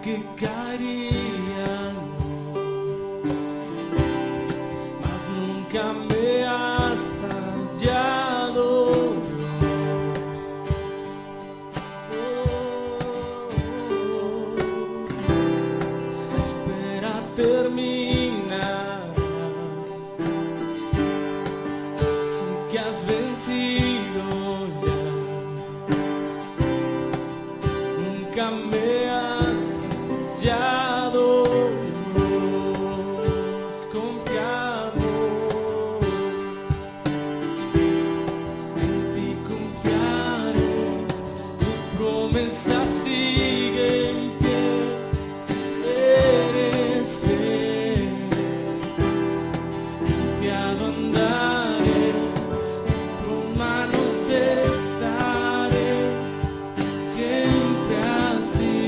Que caerían, mas nunca me has fallado, espera terminar, sé que has vencido ya, nunca me has fallado, Dios, confiamos, en ti confiaré, tu promesa sigue en pie, eres fiel, confiado andaré, en tus manos estaré, siempre así.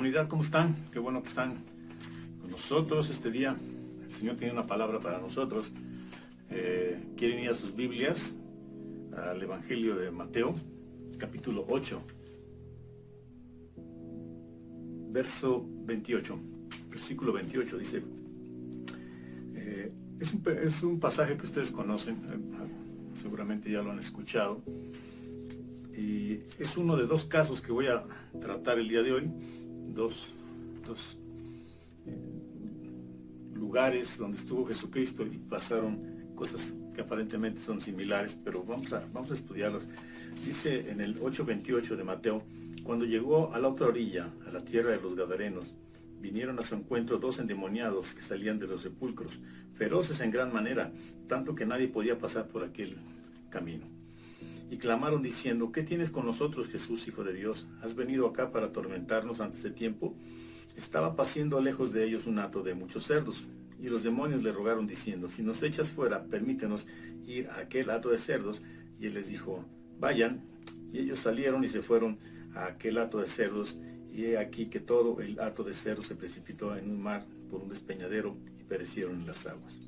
comunidad, ¿cómo están? Qué bueno que están con nosotros este día. El Señor tiene una palabra para nosotros. ¿Quieren ir a sus Biblias? Al Evangelio de Mateo, capítulo 8, verso 28, versículo 28, dice, es un pasaje que ustedes conocen, seguramente ya lo han escuchado, y es uno de dos casos que voy a tratar el día de hoy, dos lugares donde estuvo Jesucristo y pasaron cosas que aparentemente son similares, pero vamos a estudiarlos. Dice en el 8:28 de Mateo: cuando llegó a la otra orilla, a la tierra de los Gadarenos, vinieron a su encuentro dos endemoniados que salían de los sepulcros, feroces en gran manera, tanto que nadie podía pasar por aquel camino. Y clamaron diciendo: ¿qué tienes con nosotros, Jesús, Hijo de Dios? ¿Has venido acá para atormentarnos antes de tiempo? Estaba paciendo lejos de ellos un hato de muchos cerdos. Y los demonios le rogaron diciendo: si nos echas fuera, permítenos ir a aquel hato de cerdos. Y él les dijo: vayan. Y ellos salieron y se fueron a aquel hato de cerdos. Y he aquí que todo el hato de cerdos se precipitó en un mar por un despeñadero y perecieron en las aguas.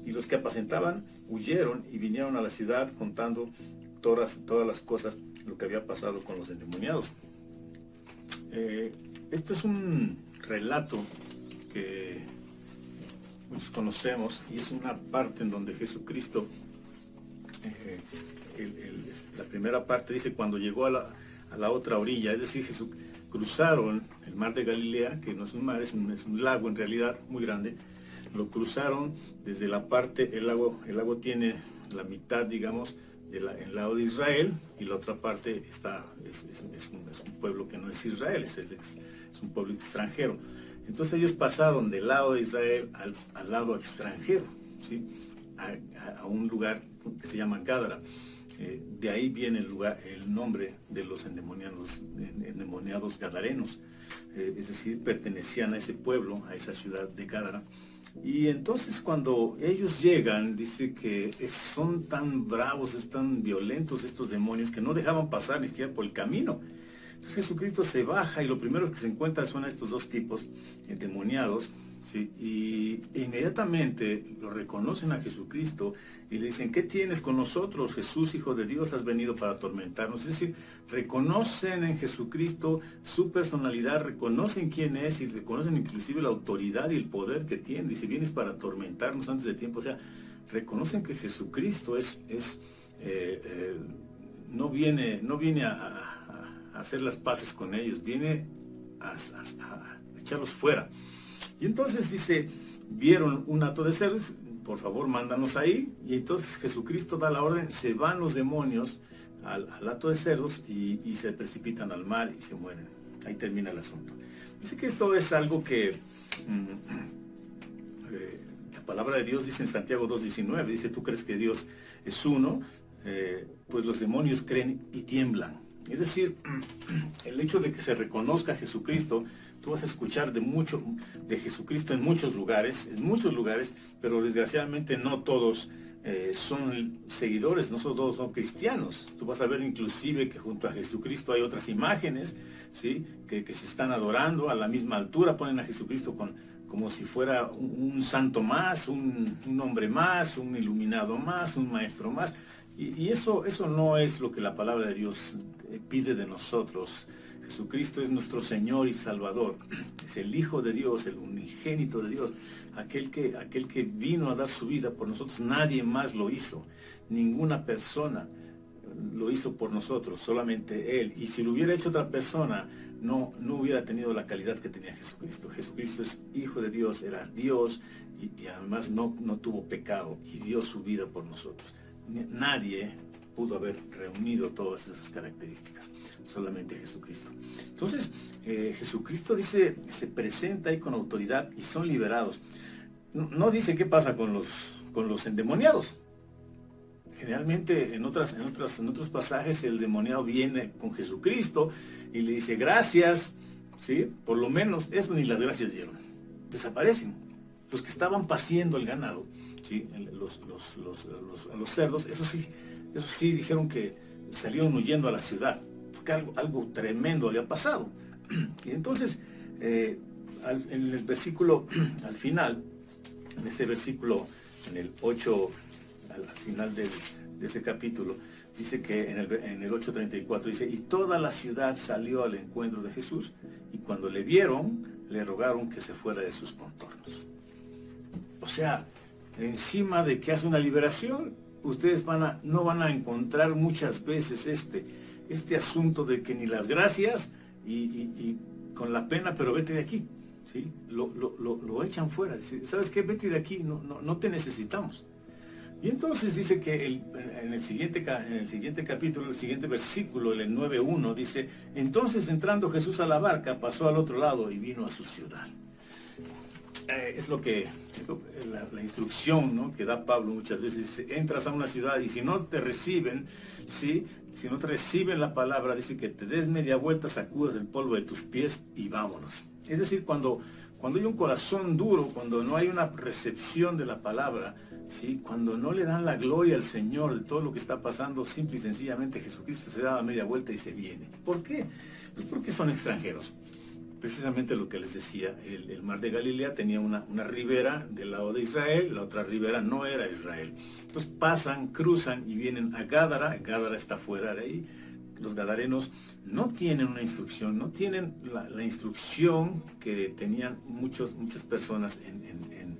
Y los que apacentaban huyeron y vinieron a la ciudad contando todas las cosas, lo que había pasado con los endemoniados. Esto es un relato que muchos conocemos, y es una parte en donde Jesucristo, la primera parte dice: cuando llegó a la otra orilla, es decir, cruzaron el mar de Galilea, que no es un mar, es un lago en realidad muy grande. Lo cruzaron desde la parte, el lago tiene la mitad, digamos, el lado de Israel, y la otra parte es un pueblo que no es Israel, es un pueblo extranjero. Entonces ellos pasaron del lado de Israel al lado extranjero, ¿sí? a un lugar que se llama Gádara. De ahí viene el nombre de los endemoniados gadarenos, es decir, pertenecían a ese pueblo, a esa ciudad de Gádara. Y entonces cuando ellos llegan, dice que son tan bravos, tan violentos estos demonios, que no dejaban pasar ni siquiera por el camino. Entonces Jesucristo se baja y lo primero que se encuentra son a estos dos tipos endemoniados, ¿sí? Y inmediatamente lo reconocen a Jesucristo y le dicen: ¿qué tienes con nosotros, Jesús, Hijo de Dios? ¿Has venido para atormentarnos? Es decir, reconocen en Jesucristo su personalidad, reconocen quién es y reconocen inclusive la autoridad y el poder que tiene. Dice: vienes para atormentarnos antes de tiempo. O sea, reconocen que Jesucristo no viene a hacer las paces con ellos, viene a echarlos fuera. Y entonces dice: vieron un hato de cerdos, por favor mándanos ahí. Y entonces Jesucristo da la orden, se van los demonios al hato de cerdos y se precipitan al mar y se mueren. Ahí termina el asunto. Dice que esto es algo que la palabra de Dios dice en Santiago 2:19, dice: ¿tú crees que Dios es uno? Pues los demonios creen y tiemblan. Es decir, el hecho de que se reconozca a Jesucristo, tú vas a escuchar de Jesucristo en muchos lugares, pero desgraciadamente no todos son seguidores, no todos son cristianos. Tú vas a ver inclusive que junto a Jesucristo hay otras imágenes, ¿sí? que se están adorando a la misma altura, ponen a Jesucristo como si fuera un santo más, un hombre más, un iluminado más, un maestro más. Y eso no es lo que la palabra de Dios pide de nosotros. Jesucristo es nuestro Señor y Salvador, es el Hijo de Dios, el unigénito de Dios, aquel que vino a dar su vida por nosotros. Nadie más lo hizo, ninguna persona lo hizo por nosotros, solamente Él. Y si lo hubiera hecho otra persona, no hubiera tenido la calidad que tenía Jesucristo. Jesucristo es Hijo de Dios, era Dios, y además no tuvo pecado y dio su vida por nosotros. Nadie pudo haber reunido todas esas características, solamente Jesucristo. Entonces, Jesucristo dice, se presenta ahí con autoridad y son liberados. No dice qué pasa con los endemoniados. Generalmente en otros pasajes el endemoniado viene con Jesucristo y le dice: gracias, ¿sí? Por lo menos eso ni las gracias dieron. Desaparecen. Los que estaban paciendo el ganado, ¿sí? Los cerdos, eso sí dijeron que salieron huyendo a la ciudad, porque algo tremendo había pasado. Y entonces En el versículo, al final, en ese versículo, en el 8, al final de ese capítulo, dice que en el 8:34 dice, y toda la ciudad salió al encuentro de Jesús, y cuando le vieron, le rogaron que se fuera de sus contornos. O sea, encima de que hace una liberación, ustedes no van a encontrar muchas veces este asunto de que ni las gracias y con la pena, pero vete de aquí, ¿sí? Lo echan fuera. Dice, ¿sabes qué? Vete de aquí, no te necesitamos. Y entonces dice que en el siguiente capítulo, el siguiente versículo, el 9:1, dice, entonces entrando Jesús a la barca, pasó al otro lado y vino a su ciudad. Es la instrucción, ¿no?, que da Pablo muchas veces. Dice, entras a una ciudad y si no te reciben, ¿sí?, si no te reciben la palabra, dice que te des media vuelta, sacudas el polvo de tus pies y vámonos. Es decir, cuando hay un corazón duro, cuando no hay una recepción de la palabra, ¿sí?, cuando no le dan la gloria al Señor de todo lo que está pasando, simple y sencillamente Jesucristo se da media vuelta y se viene. ¿Por qué? Pues porque son extranjeros. Precisamente lo que les decía, el mar de Galilea tenía una ribera del lado de Israel, la otra ribera no era Israel. Entonces pasan, cruzan y vienen a Gádara. Gádara está fuera de ahí. Los gadarenos no tienen una instrucción, no tienen la instrucción que tenían muchas personas en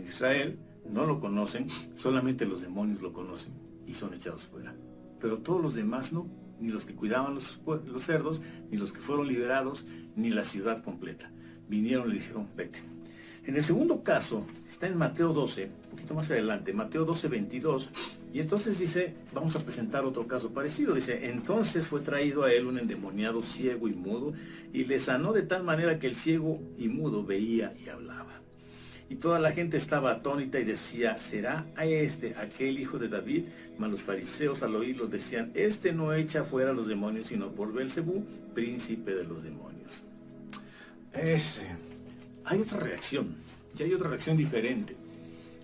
Israel, no lo conocen, solamente los demonios lo conocen y son echados fuera. Pero todos los demás no, ni los que cuidaban los cerdos, ni los que fueron liberados, ni la ciudad completa. Vinieron y le dijeron, vete. En el segundo caso, está en Mateo 12, un poquito más adelante, Mateo 12:22, y entonces dice, vamos a presentar otro caso parecido. Dice, entonces fue traído a él un endemoniado ciego y mudo, y le sanó de tal manera que el ciego y mudo veía y hablaba. Y toda la gente estaba atónita y decía, ¿será aquel hijo de David? Mas los fariseos al oírlo decían, este no echa fuera a los demonios, sino por Belcebú, príncipe de los demonios. Hay otra reacción, ya hay otra reacción diferente.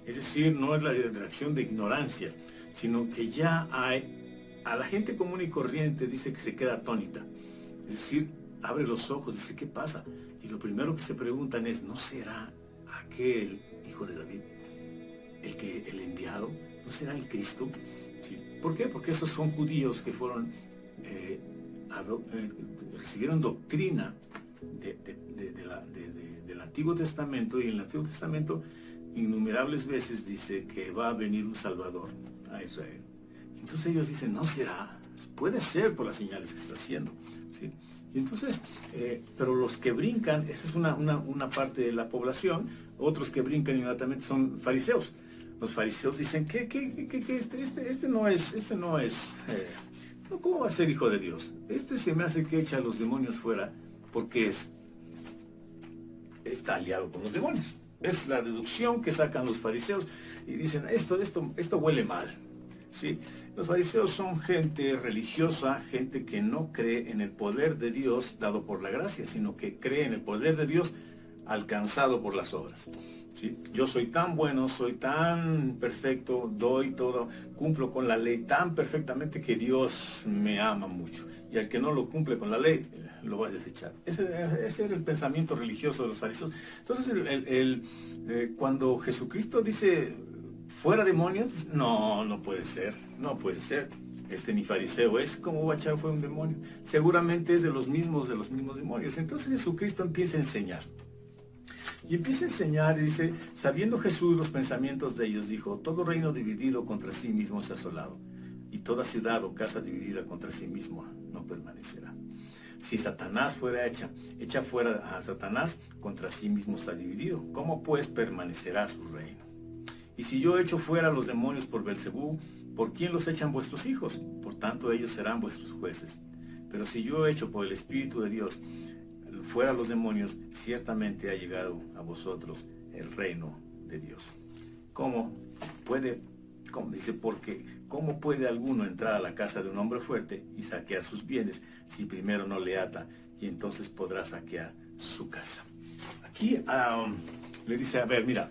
Es decir, no es la reacción de ignorancia, sino que ya a la gente común y corriente dice que se queda atónita. Es decir, abre los ojos, dice, ¿qué pasa? Y lo primero que se preguntan es, ¿no será aquel hijo de David el enviado? ¿No será el Cristo? ¿Sí? ¿Por qué? Porque esos son judíos que fueron recibieron doctrina del Antiguo Testamento, y en el Antiguo Testamento innumerables veces dice que va a venir un Salvador a Israel. Entonces ellos dicen, no será, puede ser por las señales que está haciendo, ¿sí? Y entonces, pero los que brincan, esa es una parte de la población. Otros que brincan inmediatamente son fariseos. Los fariseos dicen que este no es, ¿cómo va a ser hijo de Dios? Este se me hace que echa a los demonios fuera porque está aliado con los demonios. Es la deducción que sacan los fariseos y dicen, esto huele mal, ¿sí? Los fariseos son gente religiosa, gente que no cree en el poder de Dios dado por la gracia, sino que cree en el poder de Dios alcanzado por las obras, ¿sí? Yo soy tan bueno, soy tan perfecto, doy todo, cumplo con la ley tan perfectamente que Dios me ama mucho. Y al que no lo cumple con la ley, lo va a desechar. Ese era el pensamiento religioso de los fariseos. Entonces, cuando Jesucristo dice, fuera demonios, no puede ser, no puede ser. Ni fariseo es, ¿cómo va a echar fuera un demonio? Seguramente es de los mismos demonios. Entonces Jesucristo empieza a enseñar. Y empieza a enseñar y dice, sabiendo Jesús los pensamientos de ellos, dijo, todo reino dividido contra sí mismo es asolado, y toda ciudad o casa dividida contra sí mismo no permanecerá. Si Satanás fuera echa fuera a Satanás, contra sí mismo está dividido. ¿Cómo pues permanecerá su reino? Y si yo echo fuera a los demonios por Belcebú, ¿por quién los echan vuestros hijos? Por tanto ellos serán vuestros jueces. Pero si yo echo por el Espíritu de Dios fuera a los demonios, ciertamente ha llegado a vosotros el reino de Dios. ¿Cómo puede? Dice, porque ¿cómo puede alguno entrar a la casa de un hombre fuerte y saquear sus bienes si primero no le ata, y entonces podrá saquear su casa? Aquí le dice, a ver, mira,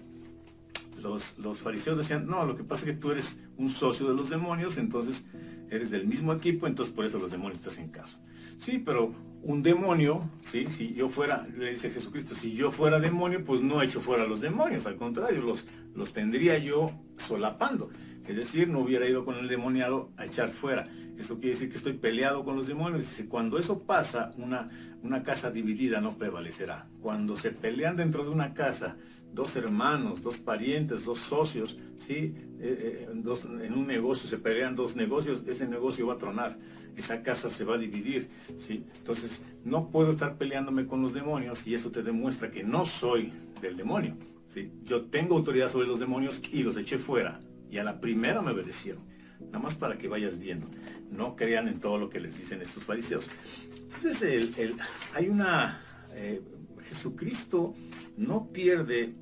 los fariseos decían, no, lo que pasa es que tú eres un socio de los demonios, entonces eres del mismo equipo, entonces por eso los demonios te hacen caso. Sí, pero un demonio, ¿sí? Si yo fuera, le dice Jesucristo, si yo fuera demonio, pues no echo fuera a los demonios, al contrario, los tendría yo solapando. Es decir, no hubiera ido con el demoniado a echar fuera. Eso quiere decir que estoy peleado con los demonios. Dice, cuando eso pasa, una casa dividida no prevalecerá. Cuando se pelean dentro de una casa, dos hermanos, dos parientes, dos socios, ¿sí? En un negocio se pelean dos negocios, ese negocio va a tronar, esa casa se va a dividir, ¿sí? Entonces, no puedo estar peleándome con los demonios y eso te demuestra que no soy del demonio, ¿sí? Yo tengo autoridad sobre los demonios y los eché fuera y a la primera me obedecieron. Nada más para que vayas viendo. No crean en todo lo que les dicen estos fariseos. Entonces, hay una... Jesucristo no pierde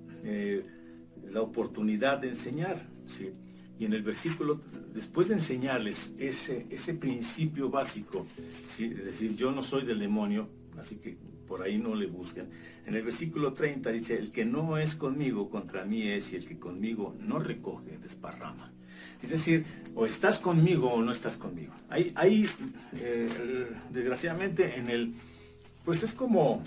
la oportunidad de enseñar, ¿sí? Y en el versículo, después de enseñarles ese principio básico, ¿sí? De decir, yo no soy del demonio, así que por ahí no le busquen. En el versículo 30 dice, el que no es conmigo, contra mí es, y el que conmigo no recoge, desparrama. Es decir, o estás conmigo o no estás conmigo. Desgraciadamente, pues es como,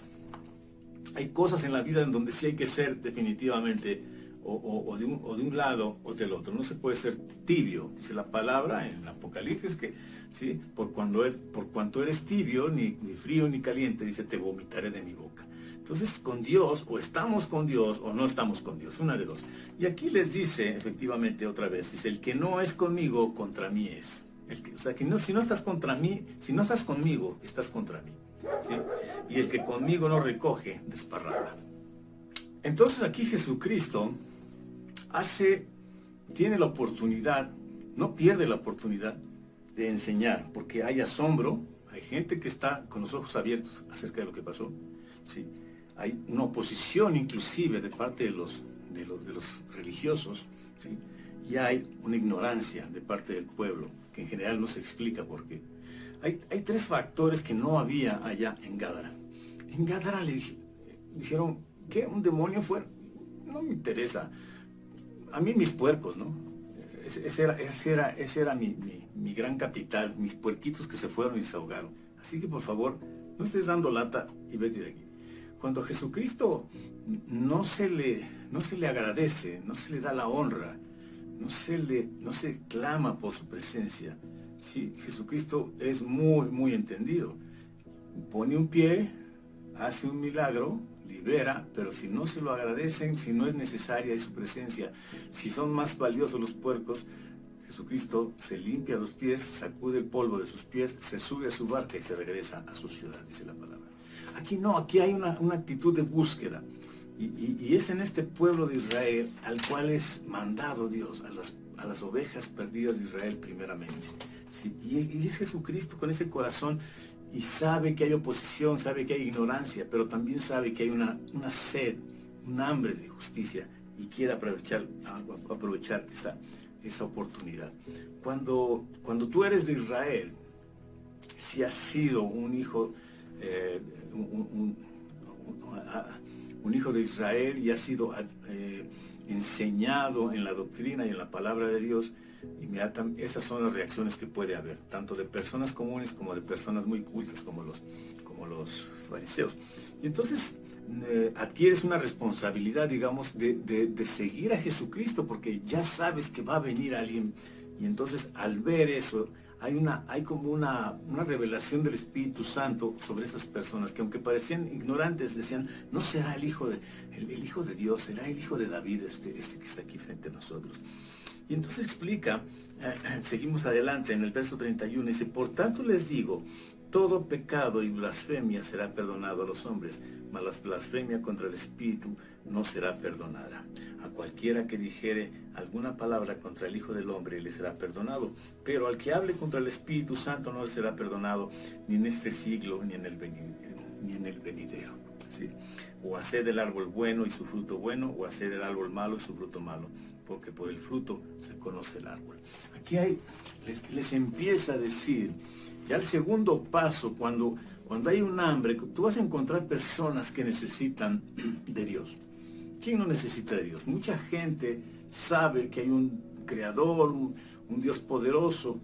hay cosas en la vida en donde sí hay que ser definitivamente o de un lado o del otro. No se puede ser tibio. Dice la palabra en Apocalipsis que, ¿sí? Por cuanto eres tibio, ni frío ni caliente, dice, te vomitaré de mi boca. Entonces, con Dios, o estamos con Dios o no estamos con Dios, una de dos. Y aquí les dice, efectivamente, otra vez, dice, el que no es conmigo, contra mí es. O sea, que no, si no estás contra mí, si no estás conmigo, estás contra mí, ¿sí? Y el que conmigo no recoge, desparrama. Entonces aquí Jesucristo tiene la oportunidad, no pierde la oportunidad de enseñar, porque hay asombro, hay gente que está con los ojos abiertos acerca de lo que pasó, ¿sí? Hay una oposición inclusive de parte de los religiosos, ¿sí? Y hay una ignorancia de parte del pueblo, que en general no se explica por qué. Hay tres factores que no había allá en Gádara. En Gádara le dijeron, ¿qué? ¿Un demonio fue? No me interesa. A mí mis puercos, ¿no? Ese era mi gran capital, mis puerquitos que se fueron y se ahogaron. Así que por favor, no estés dando lata y vete de aquí. Cuando a Jesucristo no se le agradece, no se le da la honra, no se clama por su presencia, ¿sí? Jesucristo es muy, muy entendido. Pone un pie, hace un milagro, libera, pero si no se lo agradecen, si no es necesaria su presencia, si son más valiosos los puercos, Jesucristo se limpia los pies, sacude el polvo de sus pies, se sube a su barca y se regresa a su ciudad, dice la palabra. Aquí no, aquí hay una actitud de búsqueda. Y es en este pueblo de Israel al cual es mandado Dios, a las ovejas perdidas de Israel primeramente, ¿sí? Y es Jesucristo con ese corazón y sabe que hay oposición, sabe que hay ignorancia, pero también sabe que hay una sed, un hambre de justicia y quiere aprovechar esa oportunidad. Cuando tú eres de Israel, si has sido un hijo un hijo de Israel y ha sido enseñado en la doctrina y en la palabra de Dios, inmediatamente esas son las reacciones que puede haber, tanto de personas comunes como de personas muy cultas como los fariseos. Y entonces adquieres una responsabilidad, digamos, de seguir a Jesucristo, porque ya sabes que va a venir alguien, y entonces al ver eso, hay como una revelación del Espíritu Santo sobre esas personas que, aunque parecían ignorantes, decían, no será el hijo de Dios, será el hijo de David, este que está aquí frente a nosotros. Y entonces explica, seguimos adelante en el verso 31, dice, por tanto les digo, todo pecado y blasfemia será perdonado a los hombres, mas la blasfemia contra el Espíritu no será perdonada. A cualquiera que dijere alguna palabra contra el Hijo del Hombre le será perdonado, pero al que hable contra el Espíritu Santo no le será perdonado, ni en este siglo, ni en el venidero. ¿Sí? O haced el árbol bueno y su fruto bueno, o haced el árbol malo y su fruto malo, porque por el fruto se conoce el árbol. Aquí les empieza a decir, ya el segundo paso, cuando hay un hambre, tú vas a encontrar personas que necesitan de Dios. ¿Quién no necesita de Dios? Mucha gente sabe que hay un creador, un un Dios poderoso,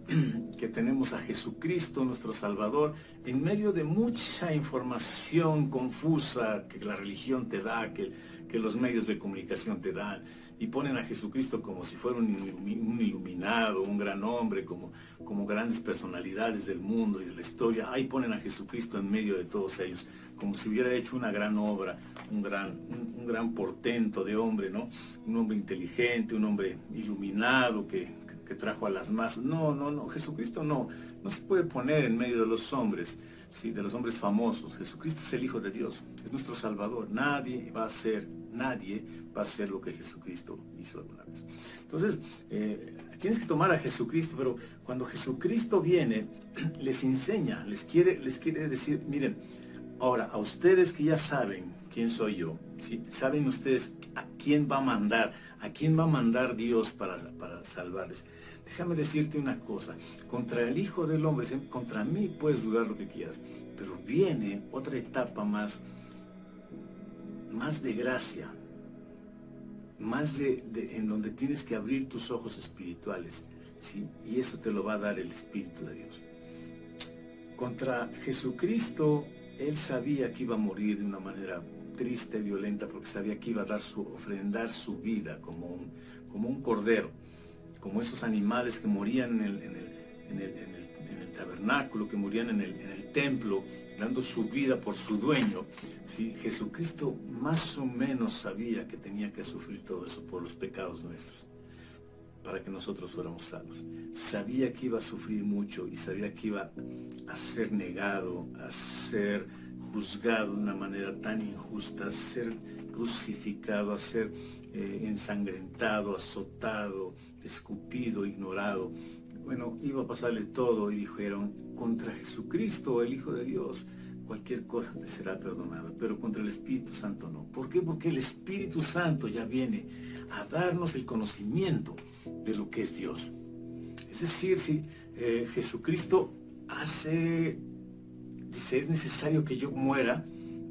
que tenemos a Jesucristo, nuestro Salvador, en medio de mucha información confusa que la religión te da, que los medios de comunicación te dan, y ponen a Jesucristo como si fuera un iluminado, un gran hombre, como grandes personalidades del mundo y de la historia. Ahí ponen a Jesucristo en medio de todos ellos, como si hubiera hecho una gran obra, un gran portento de hombre, ¿no? Un hombre inteligente, un hombre iluminado que trajo a las masas. No, Jesucristo no se puede poner en medio de los hombres, ¿sí? De los hombres famosos. Jesucristo es el Hijo de Dios, es nuestro Salvador. Nadie va a hacer lo que Jesucristo hizo alguna vez. Entonces, tienes que tomar a Jesucristo, pero cuando Jesucristo viene, les enseña, les quiere decir, miren, ahora, a ustedes que ya saben quién soy yo, ¿sí? Saben ustedes a quién va a mandar Dios para salvarles. Déjame decirte una cosa, contra el Hijo del Hombre, contra mí puedes dudar lo que quieras, pero viene otra etapa más de gracia, más en donde tienes que abrir tus ojos espirituales, ¿sí? Y eso te lo va a dar el Espíritu de Dios. Contra Jesucristo, Él sabía que iba a morir de una manera triste, violenta, porque sabía que iba a ofrendar su vida como un cordero, como esos animales que morían en el tabernáculo, que morían en el templo, dando su vida por su dueño. ¿Sí? Jesucristo más o menos sabía que tenía que sufrir todo eso por los pecados nuestros, para que nosotros fuéramos salvos. Sabía que iba a sufrir mucho y sabía que iba a ser negado, a ser juzgado de una manera tan injusta, a ser crucificado, a ser ensangrentado, azotado, escupido, ignorado. Bueno, iba a pasarle todo, y dijeron, contra Jesucristo, el Hijo de Dios, cualquier cosa te será perdonada, pero contra el Espíritu Santo no. ¿Por qué? Porque el Espíritu Santo ya viene a darnos el conocimiento de lo que es Dios. Es decir, si Jesucristo dice, es necesario que yo muera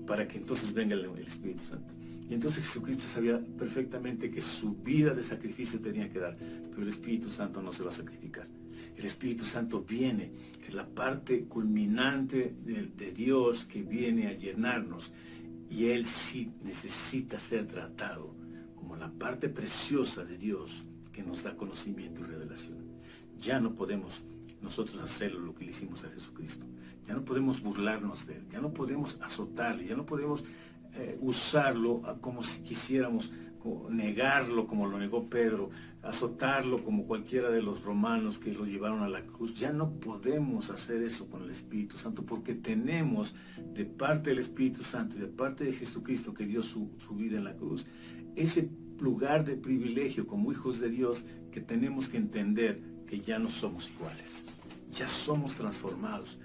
para que entonces venga el Espíritu Santo. Y entonces Jesucristo sabía perfectamente que su vida de sacrificio tenía que dar, pero el Espíritu Santo no se va a sacrificar. El Espíritu Santo viene, que es la parte culminante de Dios, que viene a llenarnos, y Él sí necesita ser tratado como la parte preciosa de Dios que nos da conocimiento y revelación. Ya no podemos nosotros hacerlo lo que le hicimos a Jesucristo. Ya no podemos burlarnos de Él, ya no podemos azotarle, ya no podemos usarlo como si quisiéramos, negarlo como lo negó Pedro, azotarlo como cualquiera de los romanos que lo llevaron a la cruz. Ya no podemos hacer eso con el Espíritu Santo, porque tenemos de parte del Espíritu Santo y de parte de Jesucristo, que dio su vida en la cruz, ese lugar de privilegio como hijos de Dios, que tenemos que entender que ya no somos iguales, ya somos transformados.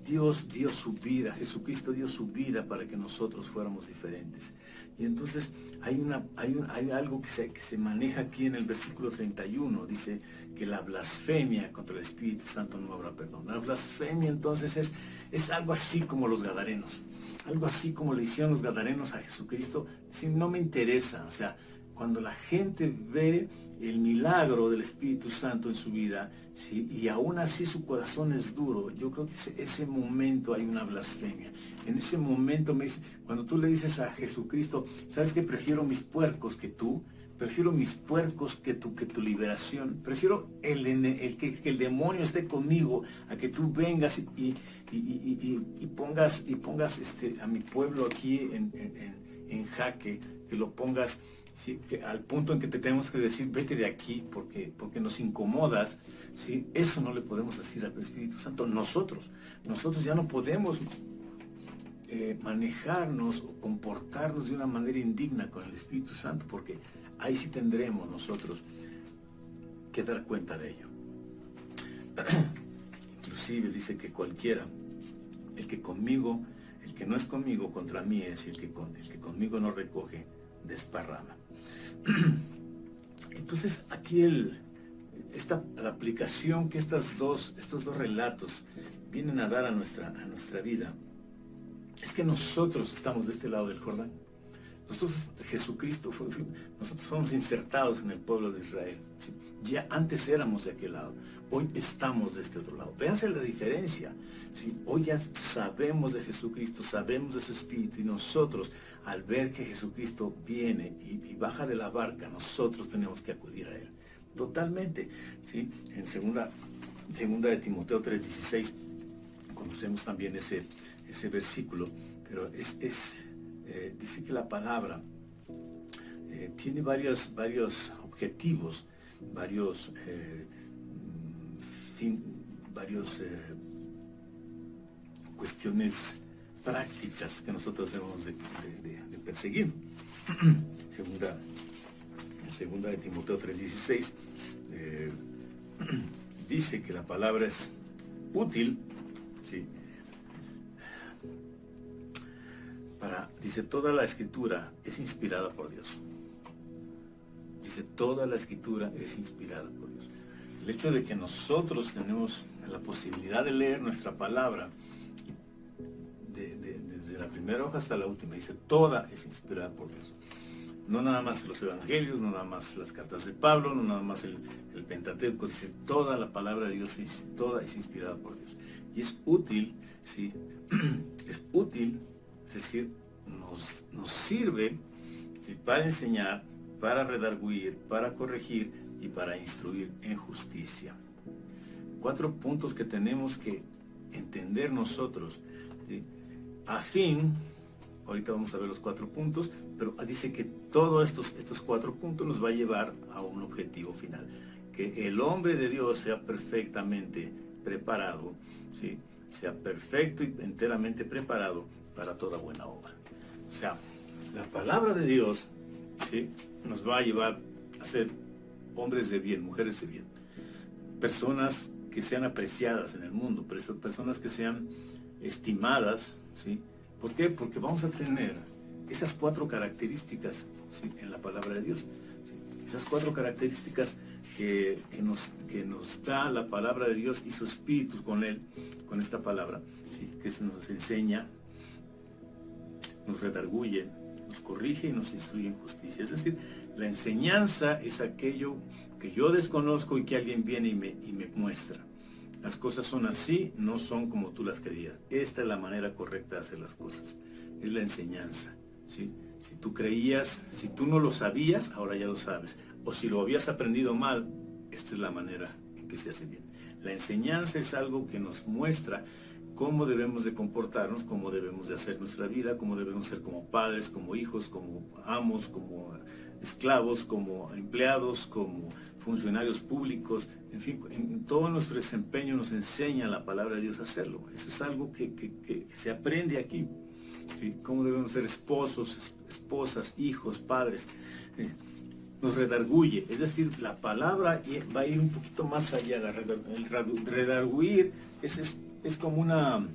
Dios dio su vida, Jesucristo dio su vida para que nosotros fuéramos diferentes. Y entonces hay algo que se maneja aquí en el versículo 31, dice que la blasfemia contra el Espíritu Santo no habrá perdón. La blasfemia entonces es algo así como los gadarenos, algo así como le hicieron los gadarenos a Jesucristo. Si no me interesa, o sea, cuando la gente ve el milagro del Espíritu Santo en su vida, ¿sí? Y aún así su corazón es duro, yo creo que ese momento hay una blasfemia. En ese momento cuando tú le dices a Jesucristo, ¿sabes qué? Prefiero mis puercos que tú, prefiero mis puercos que tu liberación, prefiero que el demonio esté conmigo, a que tú vengas y pongas a mi pueblo aquí en jaque, que lo pongas, ¿sí? Que al punto en que te tenemos que decir, vete de aquí porque nos incomodas, ¿sí? Eso no le podemos decir al Espíritu Santo. Nosotros ya no podemos manejarnos o comportarnos de una manera indigna con el Espíritu Santo, porque ahí sí tendremos nosotros que dar cuenta de ello. Inclusive dice que cualquiera, el que no es conmigo, contra mí es, y el que conmigo no recoge, desparrama. Entonces aquí la aplicación que estos dos relatos vienen a dar a nuestra vida es que nosotros estamos de este lado del Jordán. nosotros fuimos insertados en el pueblo de Israel. ¿Sí? Ya antes éramos de aquel lado, hoy estamos de este otro lado. Véanse la diferencia. ¿Sí? Hoy ya sabemos de Jesucristo, sabemos de su Espíritu, y nosotros, al ver que Jesucristo viene y baja de la barca, nosotros tenemos que acudir a Él. Totalmente. ¿Sí? En segunda de Timoteo 3:16 conocemos también ese versículo, pero dice que la palabra tiene varios objetivos, varios cuestiones prácticas que nosotros debemos de perseguir. Segunda de Timoteo 3:16 dice que la palabra es útil, ¿sí? Dice, toda la escritura es inspirada por Dios. Dice, toda la escritura es inspirada por Dios. El hecho de que nosotros tenemos la posibilidad de leer nuestra palabra, desde la primera hoja hasta la última, dice, toda es inspirada por Dios. No nada más los evangelios, no nada más las cartas de Pablo, no nada más el Pentateuco, dice, toda la palabra de Dios, toda es inspirada por Dios. Y es útil, ¿sí? Es útil, es decir, nos sirve, ¿sí?, para enseñar, para redarguir, para corregir y para instruir en justicia. 4 puntos que tenemos que entender nosotros, ¿sí? A fin, ahorita vamos a ver los 4 puntos, pero dice que todos estos 4 puntos nos va a llevar a un objetivo final, que el hombre de Dios sea perfectamente preparado, ¿sí?, sea perfecto y enteramente preparado para toda buena obra. O sea, la palabra de Dios, ¿sí?, nos va a llevar a ser hombres de bien, mujeres de bien, personas que sean apreciadas en el mundo, personas que sean estimadas, ¿sí? ¿Por qué? Porque vamos a tener esas 4 características, ¿sí?, en la palabra de Dios, ¿sí? Esas 4 características que nos da la palabra de Dios y su Espíritu con esta palabra, ¿sí?, que nos enseña, nos redarguye, nos corrige y nos instruye en justicia. Es decir, la enseñanza es aquello que yo desconozco y que alguien viene y me muestra. Las cosas son así, no son como tú las creías. Esta es la manera correcta de hacer las cosas. Es la enseñanza, ¿sí? Si tú creías, si tú no lo sabías, ahora ya lo sabes. O si lo habías aprendido mal, esta es la manera en que se hace bien. La enseñanza es algo que nos muestra cómo debemos de comportarnos, cómo debemos de hacer nuestra vida, cómo debemos ser como padres, como hijos, como amos, como esclavos, como empleados, como funcionarios públicos. En fin, en todo nuestro desempeño nos enseña la palabra de Dios a hacerlo. Eso es algo que se aprende aquí, ¿sí? Cómo debemos ser esposos, esposas, hijos, padres. Nos redarguye, es decir, la palabra va a ir un poquito más allá. El redarguir es como una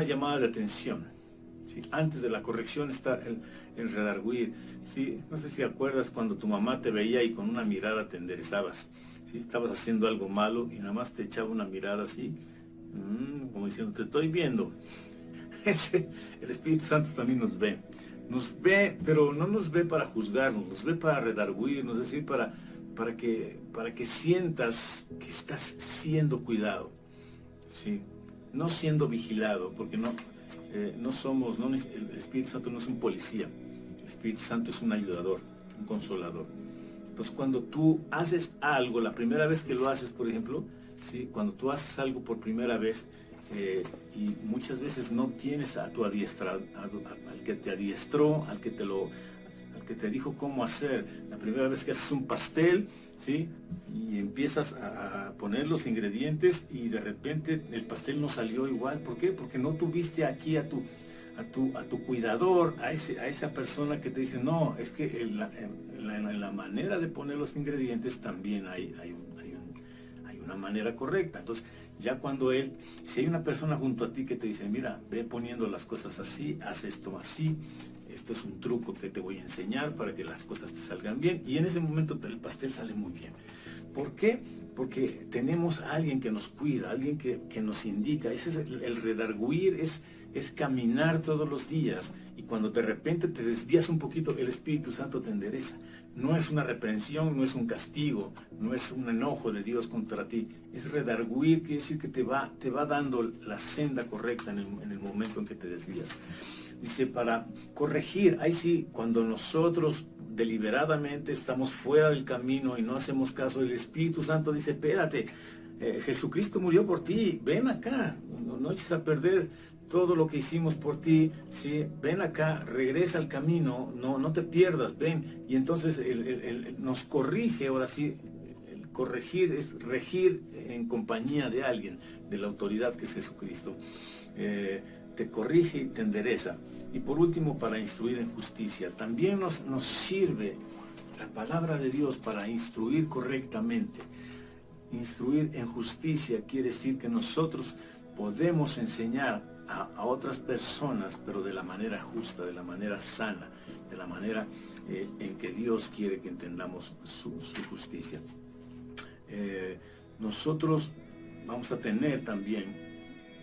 llamada de atención, ¿sí? Antes de la corrección está el redarguir, ¿sí? No sé si acuerdas cuando tu mamá te veía y con una mirada te enderezabas, ¿sí? Estabas haciendo algo malo y nada más te echaba una mirada así, como diciendo, te estoy viendo. El Espíritu Santo también nos ve, pero no nos ve para juzgarnos, nos ve para redarguirnos, es decir, para que sientas que estás siendo cuidado, ¿sí? No siendo vigilado, porque el Espíritu Santo no es un policía, el Espíritu Santo es un ayudador, un consolador. Entonces, cuando tú haces algo, la primera vez que lo haces, por ejemplo, ¿sí?, cuando tú haces algo por primera vez, y muchas veces no tienes a tu adiestrador, al que te adiestró, al que te dijo cómo hacer. La primera vez que haces un pastel, ¿sí?, y empiezas a poner los ingredientes y de repente el pastel no salió igual. ¿Por qué? Porque no tuviste aquí a tu cuidador, a esa persona que te dice, no, es que en la manera de poner los ingredientes también hay una manera correcta. Entonces, ya cuando si hay una persona junto a ti que te dice, mira, ve poniendo las cosas así, haz esto así, esto es un truco que te voy a enseñar para que las cosas te salgan bien, y en ese momento el pastel sale muy bien. ¿Por qué? Porque tenemos a alguien que nos cuida, alguien que nos indica. Ese es el redarguir, es caminar todos los días y cuando de repente te desvías un poquito, el Espíritu Santo te endereza. No es una reprensión, no es un castigo, no es un enojo de Dios contra ti, es redarguir, quiere decir que te va dando la senda correcta en el momento en que te desvías. Dice, para corregir, ahí sí, cuando nosotros deliberadamente estamos fuera del camino y no hacemos caso, el Espíritu Santo dice, espérate, Jesucristo murió por ti, ven acá, no eches a perder todo lo que hicimos por ti, ¿sí? Ven acá, regresa al camino, no te pierdas, ven. Y entonces nos corrige, ahora sí, el corregir es regir en compañía de alguien, de la autoridad que es Jesucristo. Te corrige y te endereza. Y por último, para instruir en justicia. También nos sirve la palabra de Dios para instruir correctamente. Instruir en justicia quiere decir que nosotros podemos enseñar a otras personas, pero de la manera justa, de la manera sana, de la manera en que Dios quiere que entendamos su justicia. Nosotros vamos a tener también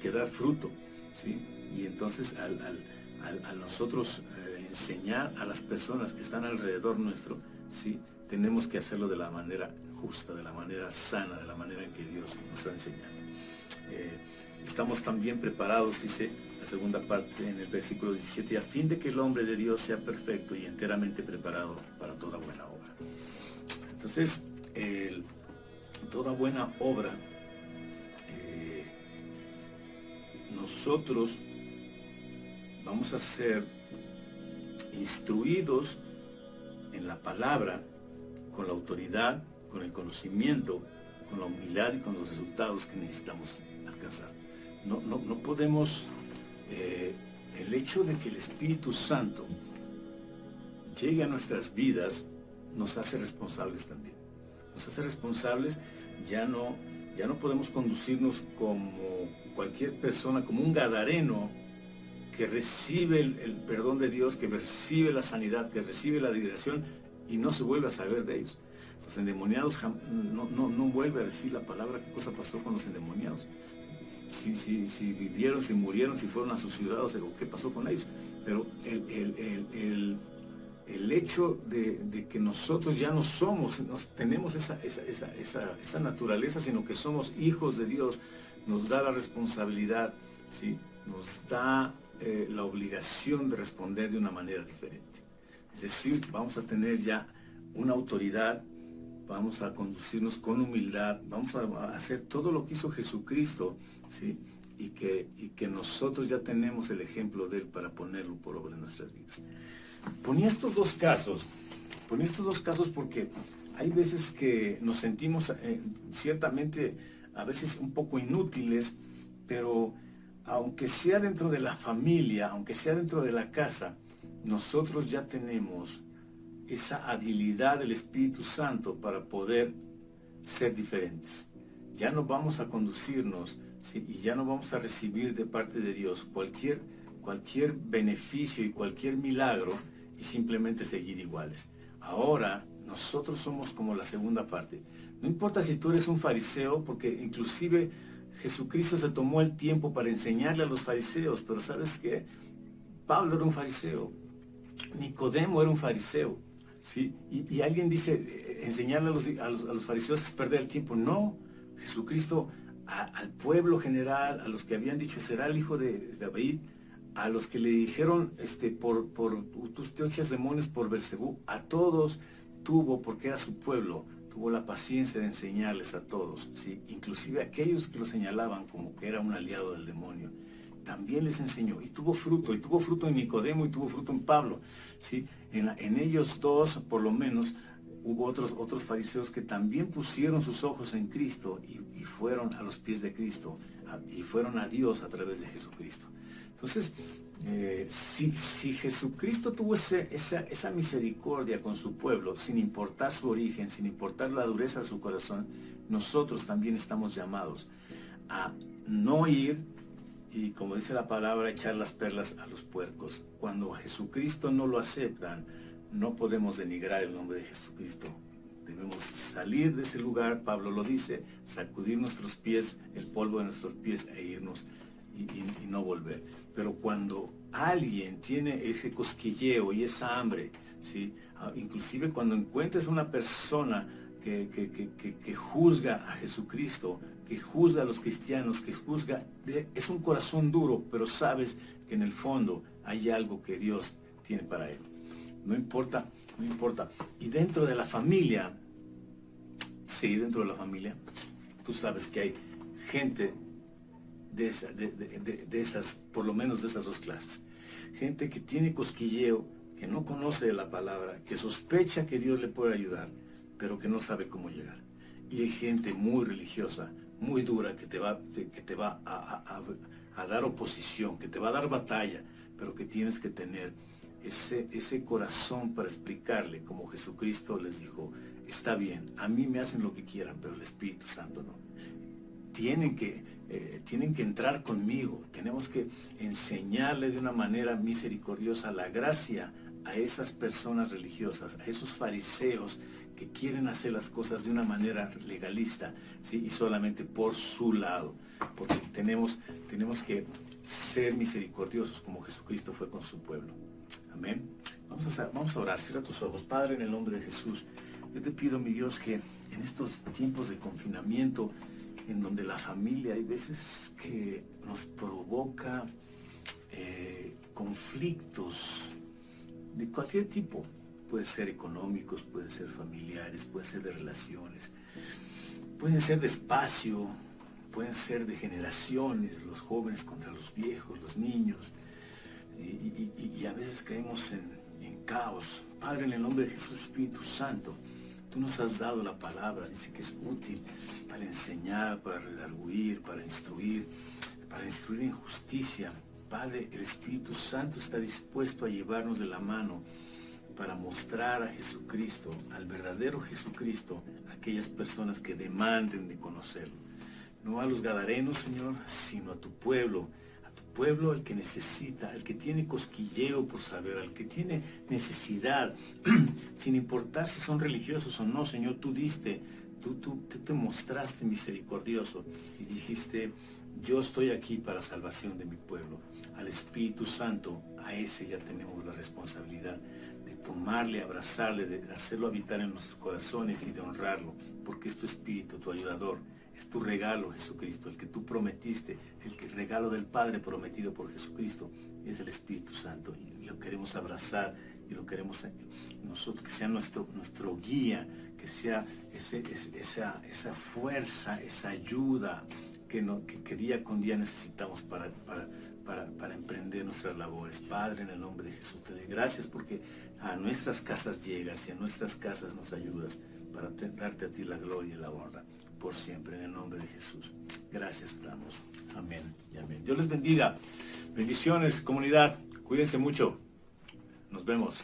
que dar fruto, ¿sí? Y entonces al nosotros enseñar a las personas que están alrededor nuestro, ¿sí? Tenemos que hacerlo de la manera justa, de la manera sana, de la manera en que Dios nos ha enseñado. Estamos también preparados, dice la segunda parte en el versículo 17, a fin de que el hombre de Dios sea perfecto y enteramente preparado para toda buena obra. Entonces, toda buena obra, nosotros vamos a ser instruidos en la palabra, con la autoridad, con el conocimiento, con la humildad y con los resultados que necesitamos alcanzar. No podemos, el hecho de que el Espíritu Santo llegue a nuestras vidas nos hace responsables también. Nos hace responsables, ya no podemos conducirnos como cualquier persona, como un gadareno que recibe el perdón de Dios, que recibe la sanidad, que recibe la liberación y no se vuelve a saber de ellos. Los endemoniados no vuelve a decir la palabra qué cosa pasó con los endemoniados. Si vivieron, si murieron, si fueron a sus ciudades, o qué pasó con ellos. Pero el hecho de que nosotros ya no somos, tenemos esa naturaleza, sino que somos hijos de Dios, nos da la responsabilidad, ¿sí? Nos da la obligación de responder de una manera diferente. Es decir, vamos a tener ya una autoridad, vamos a conducirnos con humildad, vamos a hacer todo lo que hizo Jesucristo, ¿sí? Y que nosotros ya tenemos el ejemplo de Él para ponerlo por obra en nuestras vidas. Ponía estos dos casos porque hay veces que nos sentimos ciertamente a veces un poco inútiles, pero aunque sea dentro de la familia, aunque sea dentro de la casa, nosotros ya tenemos esa habilidad del Espíritu Santo para poder ser diferentes. Ya no vamos a conducirnos, ¿sí? Y ya no vamos a recibir de parte de Dios cualquier beneficio y cualquier milagro y simplemente seguir iguales. Ahora nosotros somos como la segunda parte. No importa si tú eres un fariseo, porque inclusive Jesucristo se tomó el tiempo para enseñarle a los fariseos, pero ¿sabes qué? Pablo era un fariseo, Nicodemo era un fariseo, ¿sí? Y alguien dice, enseñarle a los fariseos es perder el tiempo. No, Jesucristo al pueblo general, a los que habían dicho será el hijo de David, a los que le dijeron tus te echas demonios por Belcebú, a todos tuvo, porque era su pueblo, tuvo la paciencia de enseñarles a todos, ¿sí? Inclusive a aquellos que lo señalaban como que era un aliado del demonio, también les enseñó, y tuvo fruto en Nicodemo y tuvo fruto en Pablo, ¿sí? En ellos dos, por lo menos, hubo otros fariseos que también pusieron sus ojos en Cristo y fueron a los pies de Cristo, y fueron a Dios a través de Jesucristo. Entonces, si Jesucristo tuvo esa misericordia con su pueblo, sin importar su origen, sin importar la dureza de su corazón, nosotros también estamos llamados a no ir y, como dice la palabra, echar las perlas a los puercos. Cuando Jesucristo no lo aceptan, no podemos denigrar el nombre de Jesucristo. Debemos salir de ese lugar, Pablo lo dice, sacudir nuestros pies, el polvo de nuestros pies e irnos y no volver. Pero cuando alguien tiene ese cosquilleo y esa hambre, ¿sí? Inclusive cuando encuentres una persona que juzga a Jesucristo, que juzga a los cristianos, es un corazón duro, pero sabes que en el fondo hay algo que Dios tiene para él. No importa. Y dentro de la familia, tú sabes que hay gente de esas, por lo menos de esas dos clases. Gente que tiene cosquilleo, que no conoce de la palabra, que sospecha que Dios le puede ayudar, pero que no sabe cómo llegar. Y hay gente muy religiosa, muy dura, que te va a dar oposición, que te va a dar batalla, pero que tienes que tener ese corazón para explicarle, como Jesucristo les dijo: está bien, a mí me hacen lo que quieran, pero el Espíritu Santo no. Tienen que entrar conmigo, tenemos que enseñarle de una manera misericordiosa la gracia a esas personas religiosas, a esos fariseos que quieren hacer las cosas de una manera legalista, ¿sí? Y solamente por su lado, porque tenemos que ser misericordiosos como Jesucristo fue con su pueblo. Amén. Vamos a orar. Cierra tus ojos. Padre, en el nombre de Jesús, yo te pido, mi Dios, que en estos tiempos de confinamiento, en donde la familia hay veces que nos provoca conflictos de cualquier tipo, puede ser económicos, puede ser familiares, puede ser de relaciones, pueden ser de espacio, pueden ser de generaciones, los jóvenes contra los viejos, los niños, y a veces caemos en caos. Padre, en el nombre de Jesús, Espíritu Santo, tú nos has dado la palabra, dice que es útil para enseñar, para redarguir, para instruir en justicia. Padre, el Espíritu Santo está dispuesto a llevarnos de la mano para mostrar a Jesucristo, al verdadero Jesucristo, a aquellas personas que demanden de conocerlo. No a los gadarenos, Señor, sino a tu pueblo, el que necesita, al que tiene cosquilleo por saber, al que tiene necesidad, sin importar si son religiosos o no. Señor, tú te mostraste misericordioso y dijiste: yo estoy aquí para salvación de mi pueblo. Al Espíritu Santo, a ese ya tenemos la responsabilidad de tomarle, abrazarle, de hacerlo habitar en nuestros corazones y de honrarlo, porque es tu Espíritu, tu ayudador. Es tu regalo, Jesucristo, el que tú prometiste, el regalo del Padre prometido por Jesucristo, es el Espíritu Santo. Y lo queremos abrazar y lo queremos nosotros, que sea nuestro guía, que sea esa fuerza, esa ayuda que día con día necesitamos para emprender nuestras labores. Padre, en el nombre de Jesús, te doy gracias porque a nuestras casas llegas y a nuestras casas nos ayudas para darte a ti la gloria y la honra por siempre, en el nombre de Jesús. Gracias te damos. Amén y amén. Dios les bendiga. Bendiciones, comunidad. Cuídense mucho. Nos vemos.